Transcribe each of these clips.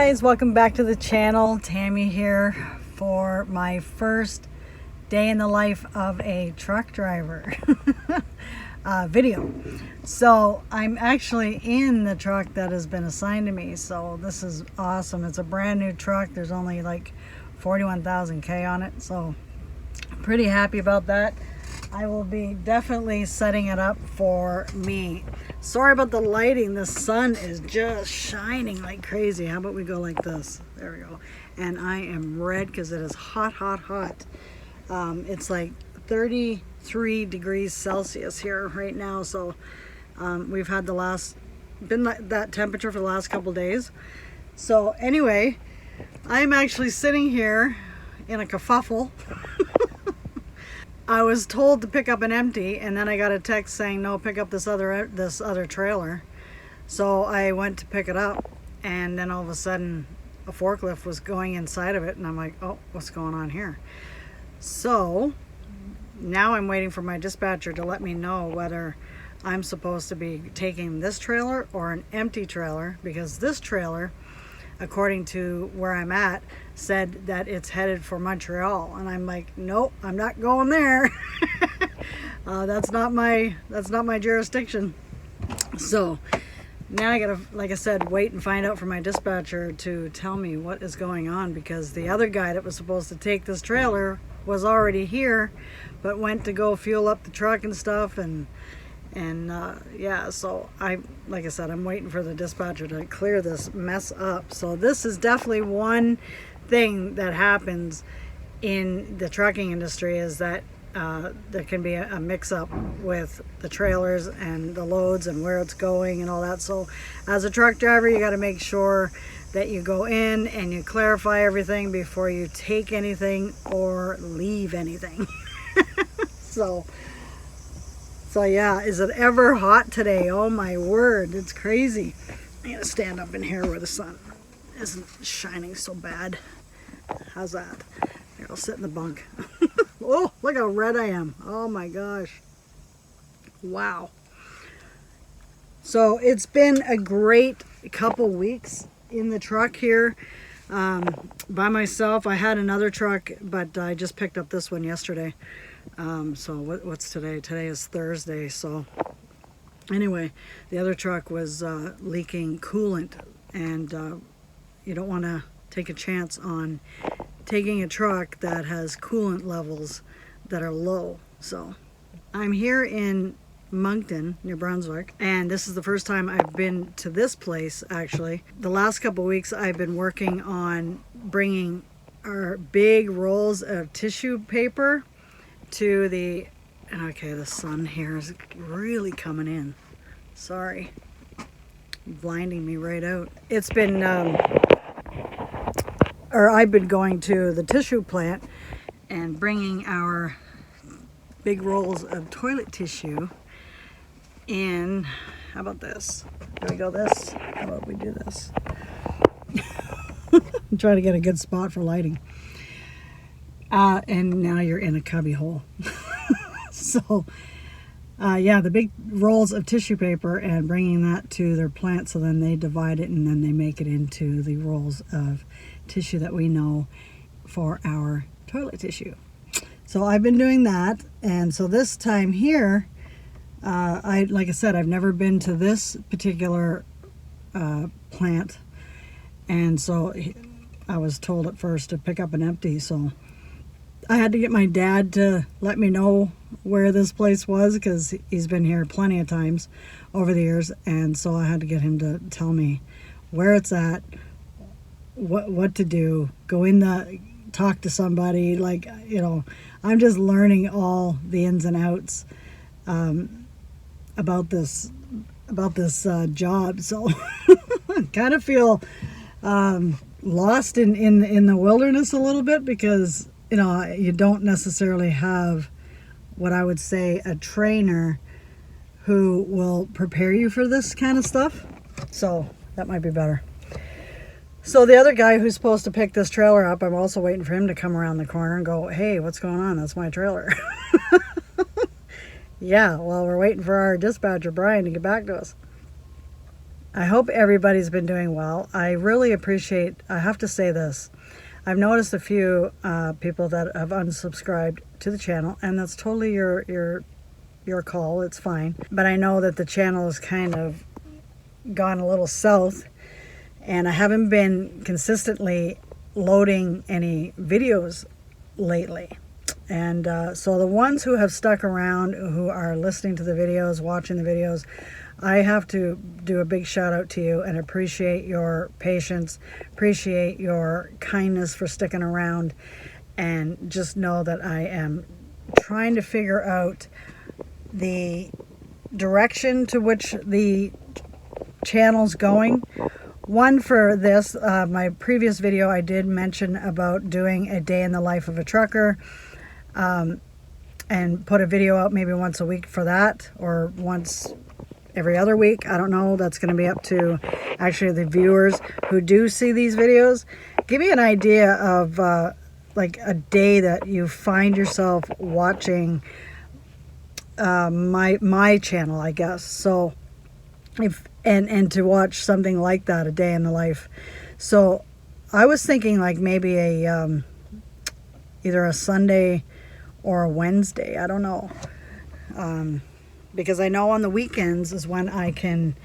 guys, welcome back to the channel. Tammy here for my first day in the life of a truck driver video. So I'm actually in the truck that has been assigned to me, so this is awesome. It's a brand new truck. There's only like 41,000 K on it, so I'm pretty happy about that. I will be definitely setting it up for me. Sorry about the lighting. The sun is just shining like crazy. How about we go like this? There we go. And I am red because it is hot, hot, hot. It's like 33 degrees Celsius here right now. So we've had been that temperature for the last couple days. So anyway, I'm actually sitting here in a kerfuffle. I was told to pick up an empty, and then I got a text saying, no, pick up this other trailer. So I went to pick it up, and then all of a sudden a forklift was going inside of it, and I'm like, oh, what's going on here? So now I'm waiting for my dispatcher to let me know whether I'm supposed to be taking this trailer or an empty trailer, because this trailer, according to where I'm at, said that it's headed for Montreal, and I'm like, nope, I'm not going there. That's not my jurisdiction. So now I gotta, like I said, wait and find out from my dispatcher to tell me what is going on, because the other guy that was supposed to take this trailer was already here, but went to go fuel up the truck and stuff, and yeah, so like I said, I'm waiting for the dispatcher to clear this mess up. So this is definitely one thing that happens in the trucking industry, is that there can be a mix-up with the trailers and the loads and where it's going and all that. So as a truck driver, you got to make sure that you go in and you clarify everything before you take anything or leave anything. So yeah, is it ever hot today? Oh my word, it's crazy. I'm gonna stand up in here where the sun isn't shining so bad. How's that? Here, I'll sit in the bunk. Oh, look how red I am. Oh my gosh. Wow. So it's been a great couple weeks in the truck here by myself. I had another truck, but I just picked up this one yesterday. So what's today? Today is Thursday. So anyway, the other truck was leaking coolant, and you don't want to take a chance on taking a truck that has coolant levels that are low. So I'm here in Moncton, New Brunswick, and this is the first time I've been to this place. Actually, the last couple weeks I've been working on bringing our big rolls of tissue paper to the sun here is really coming in. Sorry, blinding me right out. It's been I've been going to the tissue plant and bringing our big rolls of toilet tissue in. How about this? Do we go this? How about we do this? I'm trying to get a good spot for lighting. And now you're in a cubby hole. So yeah, the big rolls of tissue paper, and bringing that to their plant, so then they divide it and then they make it into the rolls of tissue that we know for our toilet tissue. So I've been doing that, and so this time here, like I said, I've never been to this particular plant, and so I was told at first to pick up an empty, so I had to get my dad to let me know where this place was, because he's been here plenty of times over the years, and so I had to get him to tell me where it's at, what to do, go in talk to somebody, like, you know, I'm just learning all the ins and outs about this job. So I kind of feel lost in the wilderness a little bit, because you know, you don't necessarily have what I would say a trainer who will prepare you for this kind of stuff. So that might be better. So the other guy who's supposed to pick this trailer up, I'm also waiting for him to come around the corner and go, hey, what's going on? That's my trailer. Yeah, well, we're waiting for our dispatcher, Brian, to get back to us. I hope everybody's been doing well. I really appreciate, I have to say this, I've noticed a few people that have unsubscribed to the channel, and that's totally your call. It's fine. But I know that the channel has kind of gone a little south, and I haven't been consistently loading any videos lately. And so the ones who have stuck around, who are listening to the videos, watching the videos, I have to do a big shout out to you and appreciate your patience, appreciate your kindness for sticking around, and just know that I am trying to figure out the direction to which the channel's going. One, for this, my previous video, I did mention about doing a day in the life of a trucker, and put a video out maybe once a week for that, or once every other week. I don't know. That's going to be up to actually the viewers who do see these videos. Give me an idea of like a day that you find yourself watching my channel, I guess. So if and to watch something like that, a day in the life. So I was thinking like maybe a either a Sunday or a Wednesday. I don't know. Because I know on the weekends is when I can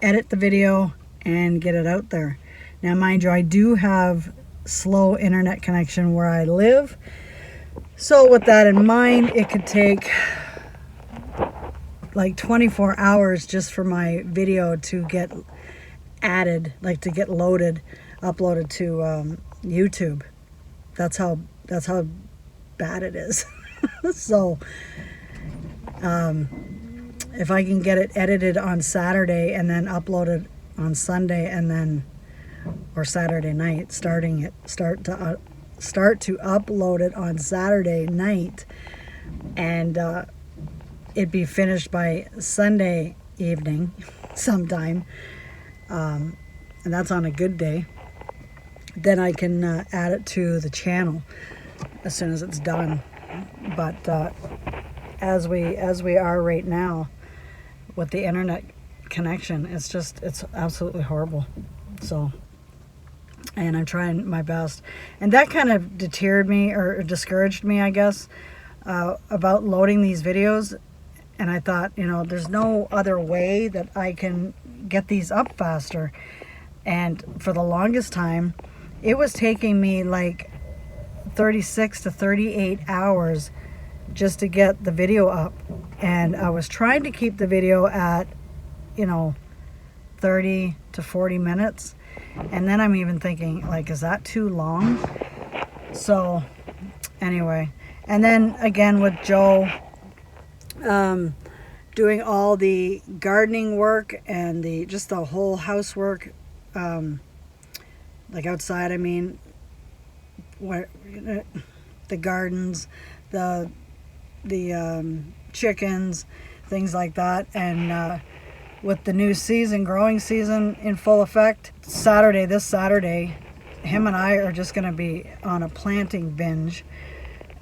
edit the video and get it out there. Now, mind you, I do have slow internet connection where I live. So with that in mind, it could take like 24 hours just for my video to get added, like to get loaded, uploaded to YouTube. That's how bad it is. So if I can get it edited on Saturday and then uploaded on Sunday, and then or Saturday night, start to upload it on Saturday night, and it'd be finished by Sunday evening sometime, and that's on a good day, then I can add it to the channel as soon as it's done. But as we are right now with the internet connection, it's absolutely horrible. So, and I'm trying my best, and that kind of deterred me, or discouraged me, I guess, about loading these videos. And I thought, there's no other way that I can get these up faster. And for the longest time, it was taking me like 36 to 38 hours just to get the video up. And I was trying to keep the video at 30 to 40 minutes, and then I'm even thinking, like, is that too long? So anyway, and then again with Joe, doing all the gardening work and just the whole housework, like outside, I mean, where the gardens, the chickens, things like that. And with the new growing season in full effect, this Saturday, him and I are just going to be on a planting binge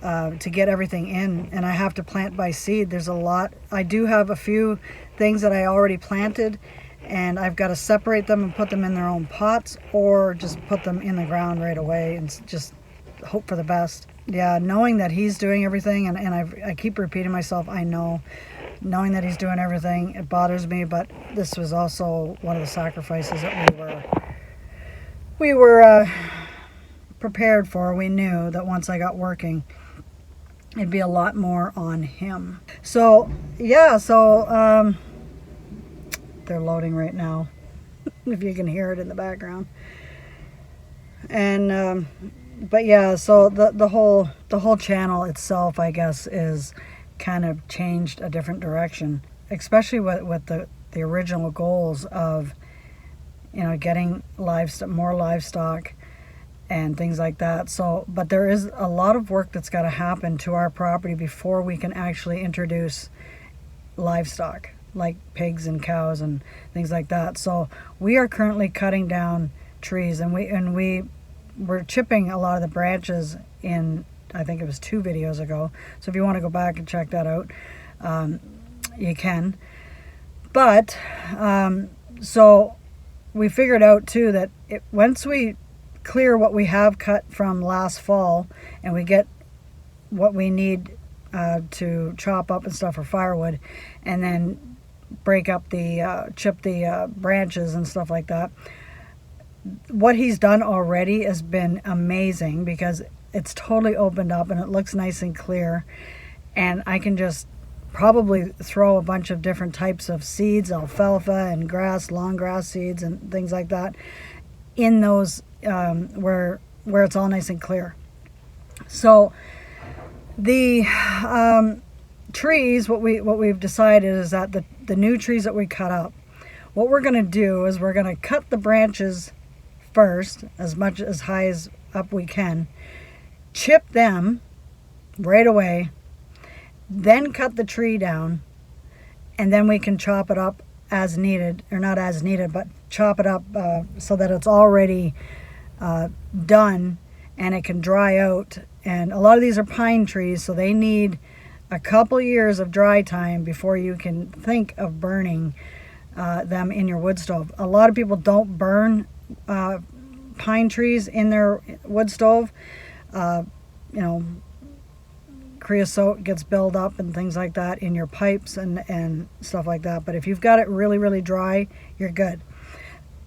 to get everything in. And I have to plant by seed. There's a lot. I do have a few things that I already planted, and I've got to separate them and put them in their own pots, or just put them in the ground right away and just hope for the best. Yeah, knowing that he's doing everything, and I keep repeating myself, I know, knowing that he's doing everything, it bothers me. But this was also one of the sacrifices that we were prepared for. We knew that once I got working, it'd be a lot more on him. So yeah, they're loading right now, if you can hear it in the background. And but yeah, so the whole channel itself, I guess, is kind of changed a different direction, especially with the original goals of getting more livestock and things like that. So, but there is a lot of work that's got to happen to our property before we can actually introduce livestock like pigs and cows and things like that. So we are currently cutting down trees, and we're chipping a lot of the branches in, I think it was 2 videos ago. So if you want to go back and check that out, you can. But So we figured out too that once we clear what we have cut from last fall and we get what we need to chop up and stuff for firewood, and then break up the chip the branches and stuff like that, what he's done already has been amazing, because it's totally opened up and it looks nice and clear, and I can just probably throw a bunch of different types of seeds, alfalfa and grass, long grass seeds and things like that, in those where it's all nice and clear. So the trees, what we've decided is that the new trees that we cut up, what we're going to do is we're going to cut the branches first, as much as high as up we can, chip them right away, then cut the tree down, and then we can chop it up as needed, or not as needed, but chop it up so that it's already done and it can dry out. And a lot of these are pine trees, so they need a couple years of dry time before you can think of burning them in your wood stove. A lot of people don't burn pine trees in their wood stove. Creosote gets built up and things like that in your pipes and stuff like that. But if you've got it really, really dry, you're good.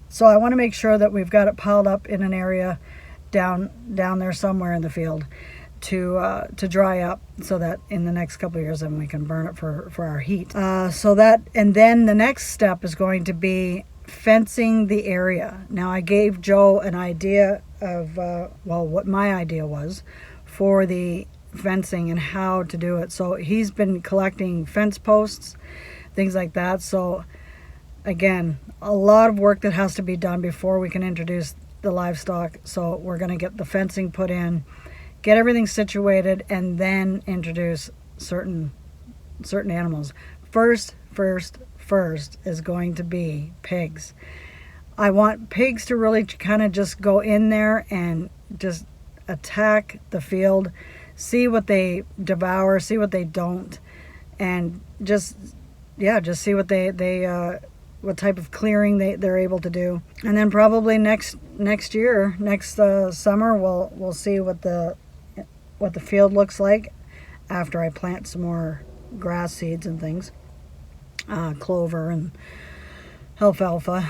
So I want to make sure that we've got it piled up in an area down there somewhere in the field to dry up, so that in the next couple of years then we can burn it for our heat. And then the next step is going to be fencing the area. Now I gave Joe an idea of what my idea was for the fencing and how to do it. So he's been collecting fence posts, things like that. So again, a lot of work that has to be done before we can introduce the livestock. So we're going to get the fencing put in, get everything situated, and then introduce certain animals. First is going to be pigs. I want pigs to really kind of just go in there and just attack the field, see what they devour, see what they don't, and just see what they what type of clearing they're able to do. And then probably next summer we'll see what the field looks like after I plant some more grass seeds and things, clover and alfalfa.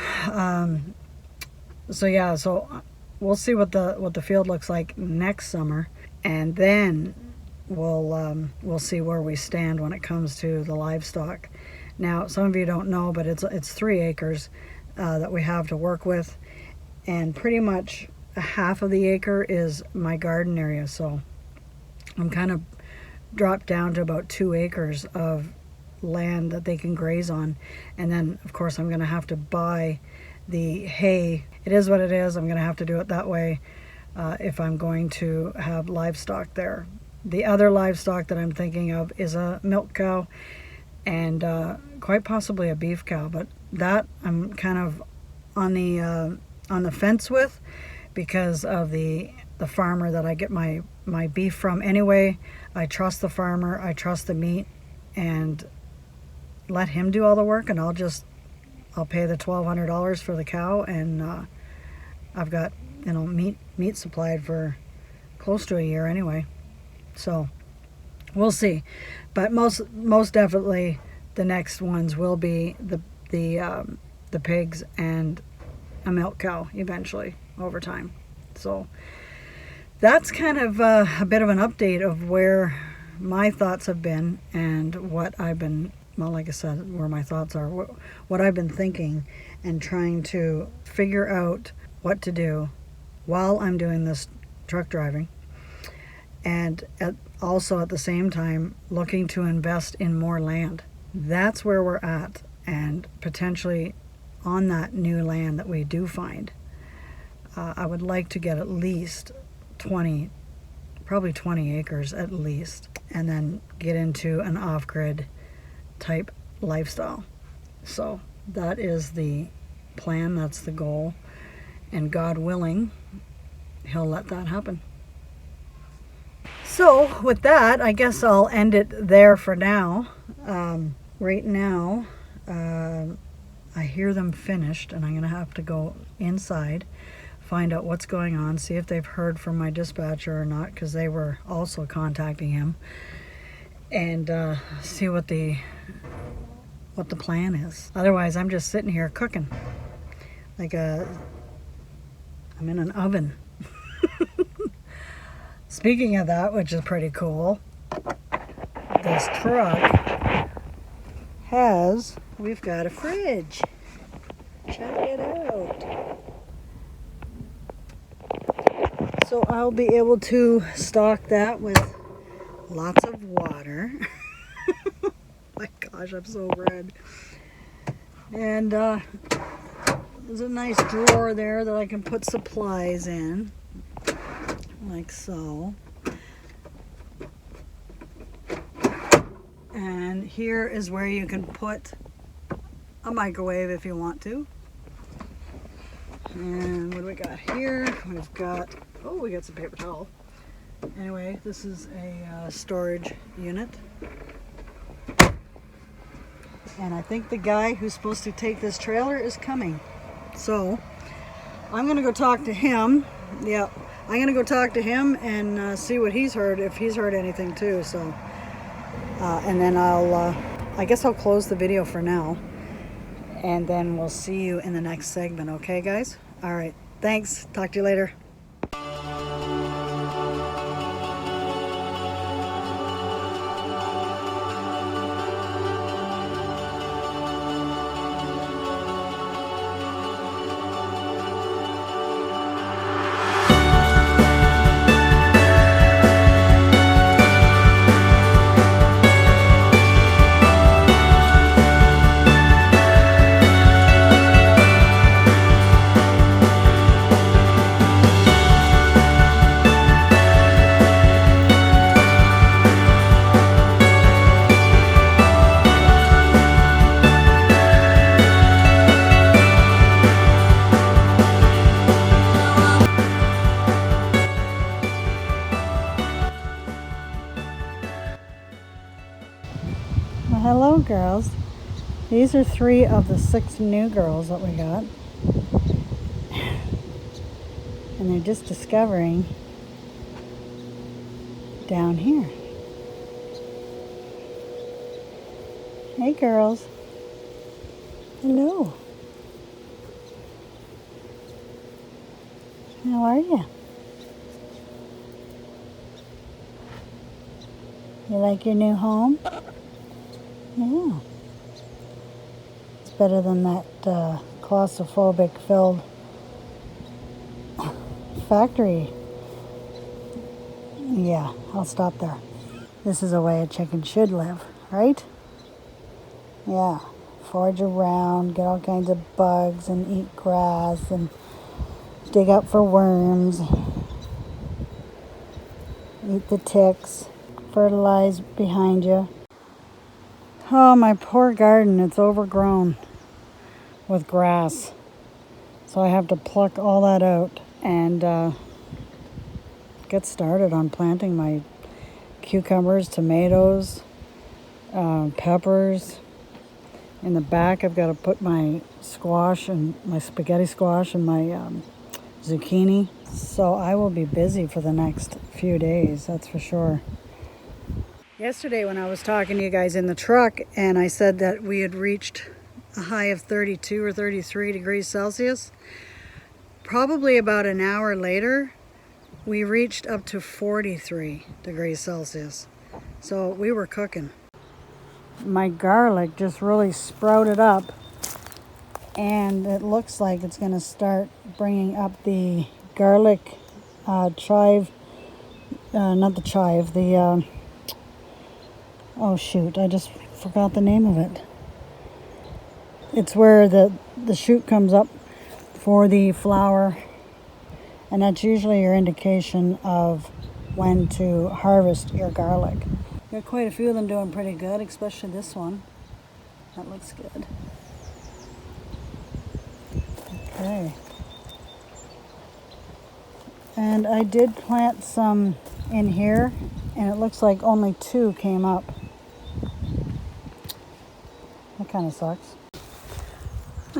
So we'll see what the field looks like next summer, and then we'll see where we stand when it comes to the livestock. Now, some of you don't know, but it's 3 acres that we have to work with, and pretty much a half of the acre is my garden area. So I'm kind of dropped down to about 2 acres of land that they can graze on, and then of course I'm going to have to buy the hay. It is what it is. I'm going to have to do it that way if I'm going to have livestock there. The other livestock that I'm thinking of is a milk cow and quite possibly a beef cow, but that I'm kind of on the fence with, because of the farmer that I get my beef from anyway. I trust the farmer, I trust the meat, and let him do all the work, and I'll pay the $1,200 for the cow, and I've got meat supplied for close to a year anyway. So we'll see, but most definitely the next ones will be the pigs and a milk cow eventually over time. So that's kind of a bit of an update of where my thoughts have been and what I've been, well, like I said, where my thoughts are, what I've been thinking and trying to figure out what to do while I'm doing this truck driving, and also at the same time looking to invest in more land. That's where we're at, and potentially on that new land that we do find, I would like to get at least 20 acres at least, and then get into an off-grid type lifestyle. So that is the plan, that's the goal, and God willing, He'll let that happen. So with that, I guess I'll end it there for now. Right now, I hear them finished, and I'm going to have to go inside, find out what's going on, see if they've heard from my dispatcher or not, because they were also contacting him, and see what the plan is. Otherwise, I'm just sitting here cooking like I'm in an oven. Speaking of that, which is pretty cool, this truck we've got a fridge. Check it out. So I'll be able to stock that with lots of water. My gosh, I'm so red. And there's a nice drawer there that I can put supplies in, like so. And here is where you can put a microwave if you want to. And what do we got here? We've got, oh, we got some paper towel. Anyway, this is a storage unit. And I think the guy who's supposed to take this trailer is coming. So I'm going to go talk to him. Yeah, I'm going to go talk to him and see what he's heard, if he's heard anything too. So, and then I guess I'll close the video for now. And then we'll see you in the next segment, okay, guys? All right, thanks. Talk to you later. Well, hello, girls. These are 3 of the 6 new girls that we got. And they're just discovering down here. Hey, girls. Hello. How are you? You like your new home? Yeah. It's better than that claustrophobic filled factory. Yeah, I'll stop there. This is a way a chicken should live, right? Yeah. Forage around, get all kinds of bugs and eat grass and dig up for worms. Eat the ticks. Fertilize behind you. Oh, my poor garden, it's overgrown with grass. So I have to pluck all that out and get started on planting my cucumbers, tomatoes, peppers. In the back, I've got to put my squash and my spaghetti squash and my zucchini. So I will be busy for the next few days, that's for sure. Yesterday when I was talking to you guys in the truck and I said that we had reached a high of 32 or 33 degrees Celsius, probably about an hour later, we reached up to 43 degrees Celsius. So we were cooking. My garlic just really sprouted up and it looks like it's going to start bringing up the garlic chive, not the chive, the oh shoot, I just forgot the name of it. It's where the shoot comes up for the flower, and that's usually your indication of when to harvest your garlic. Got quite a few of them doing pretty good, especially this one. That looks good. Okay. And I did plant some in here, and it looks like only 2 came up. That kind of sucks.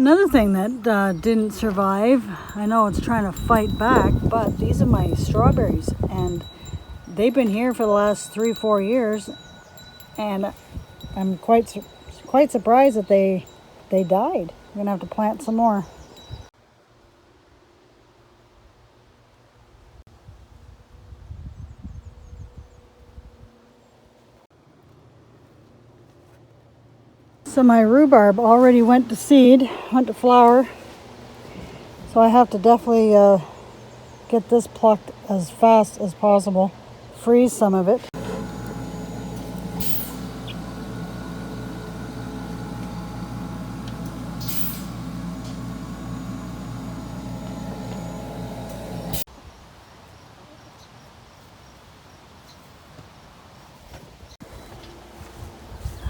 Another thing that didn't survive, I know it's trying to fight back, but these are my strawberries, and they've been here for the last 3-4 years, and I'm quite surprised that they died. I'm gonna have to plant some more. So my rhubarb already went to seed, went to flower. So I have to definitely get this plucked as fast as possible. Freeze some of it.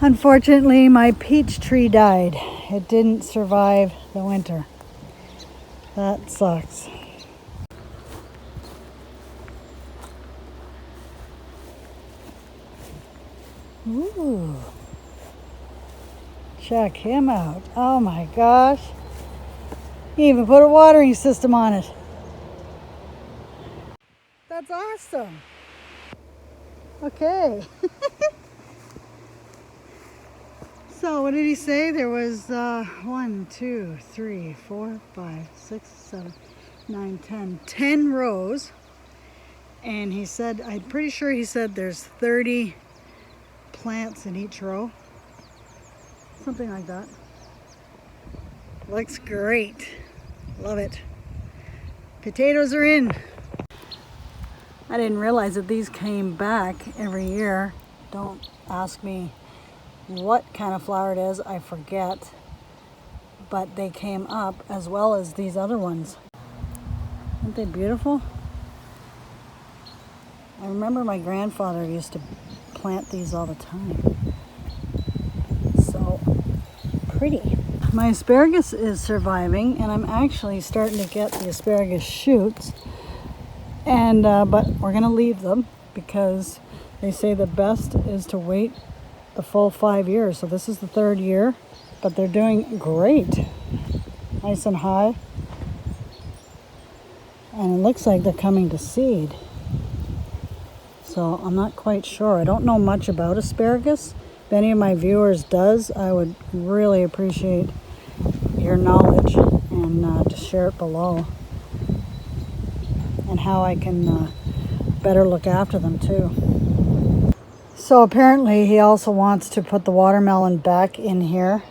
Unfortunately, my peach tree died. It didn't survive the winter. That sucks. Ooh. Check him out. Oh my gosh. He even put a watering system on it. That's awesome. Okay. So what did he say? There was 1, 2, 3, 4, 5, 6, 7, 9, 10 rows. And he said, I'm pretty sure he said there's 30 plants in each row. Something like that. Looks great. Love it. Potatoes are in. I didn't realize that these came back every year. Don't ask me what kind of flower it is, I forget, but they came up as well as these other ones. Aren't they beautiful? I remember my grandfather used to plant these all the time. So pretty. My asparagus is surviving, and I'm actually starting to get the asparagus shoots, and but we're gonna leave them because they say the best is to wait the full 5 years. So this is the 3rd year, but they're doing great. Nice and high. And it looks like they're coming to seed. So I'm not quite sure. I don't know much about asparagus. If any of my viewers does, I would really appreciate your knowledge and to share it below. And how I can better look after them too. So apparently he also wants to put the watermelon back in here.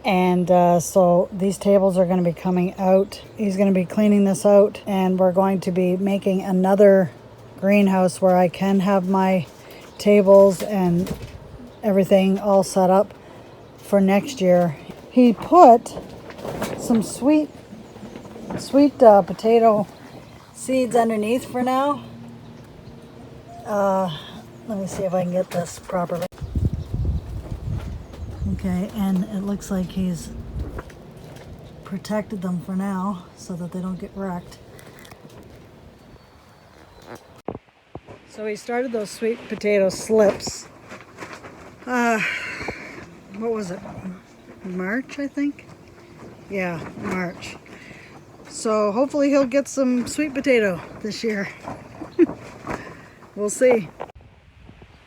And so these tables are going to be coming out. He's going to be cleaning this out, and we're going to be making another greenhouse where I can have my tables and everything all set up for next year. He put some sweet potato seeds underneath for now. Let me see if I can get this properly. Okay, and it looks like he's protected them for now so that they don't get wrecked. So he started those sweet potato slips. What was it? March, I think? Yeah, March. So hopefully he'll get some sweet potato this year. We'll see.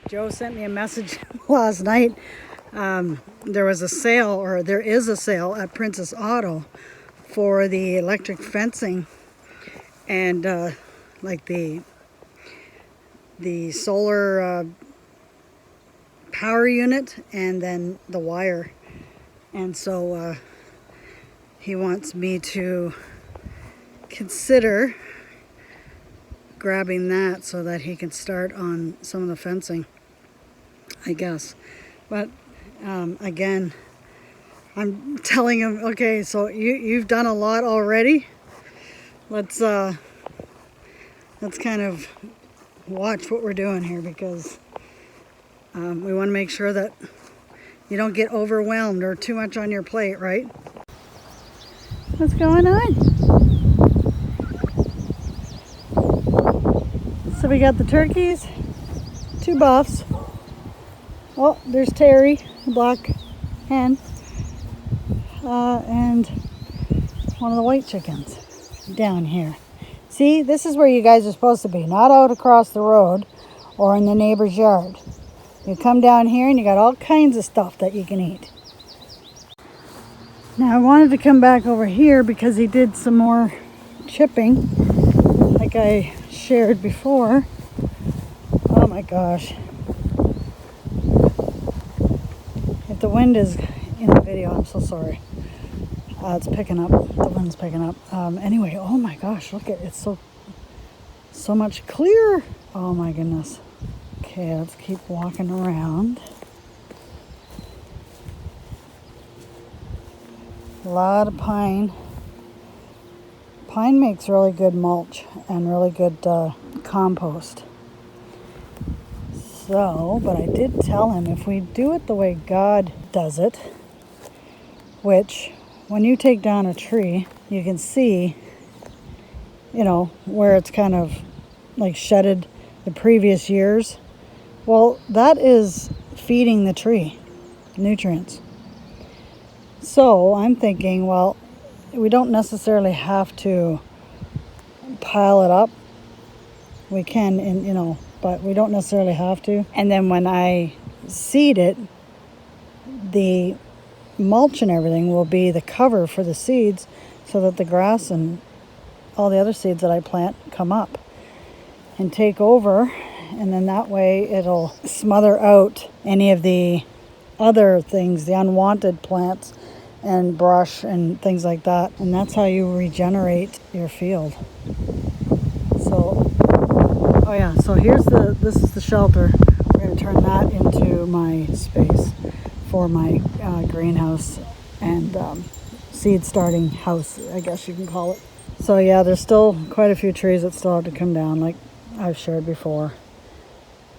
Joe sent me a message last night. There was a sale, or there is a sale at Princess Auto for the electric fencing and like the solar power unit and then the wire. And so he wants me to consider grabbing that so that he can start on some of the fencing, I guess. But again, I'm telling him, okay, so you've done a lot already. Let's kind of watch what we're doing here, because we want to make sure that you don't get overwhelmed or too much on your plate, right? What's going on? So we got the turkeys, 2 buffs. Oh, there's Terry, the black hen. and one of the white chickens down here. See, this is where you guys are supposed to be, not out across the road or in the neighbor's yard. You come down here and you got all kinds of stuff that you can eat. Now I wanted to come back over here because he did some more chipping like I shared before. Oh my gosh. If the wind is in the video, I'm so sorry. It's picking up. The wind's picking up. Anyway, oh my gosh, look at it. It's so much clearer. Oh my goodness. Okay, let's keep walking around. A lot of pine. Pine makes really good mulch and really good compost. So, but I did tell him if we do it the way God does it, which when you take down a tree, you can see, you know, where it's kind of like shedded the previous years. Well, that is feeding the tree nutrients. So I'm thinking, well, we don't necessarily have to pile it up. We can, you know, but we don't necessarily have to. And then when I seed it, the mulch and everything will be the cover for the seeds so that the grass and all the other seeds that I plant come up and take over, and then that way it'll smother out any of the other things, the unwanted plants and brush and things like that, and that's how you regenerate your field. So oh yeah, so this is the shelter. We're going to turn that into my space for my greenhouse and seed starting house, I guess you can call it. So yeah, there's still quite a few trees that still have to come down, like I've shared before.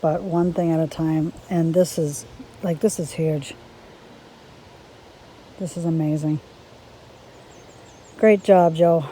But one thing at a time, and this is huge. This is amazing. Great job, Joe.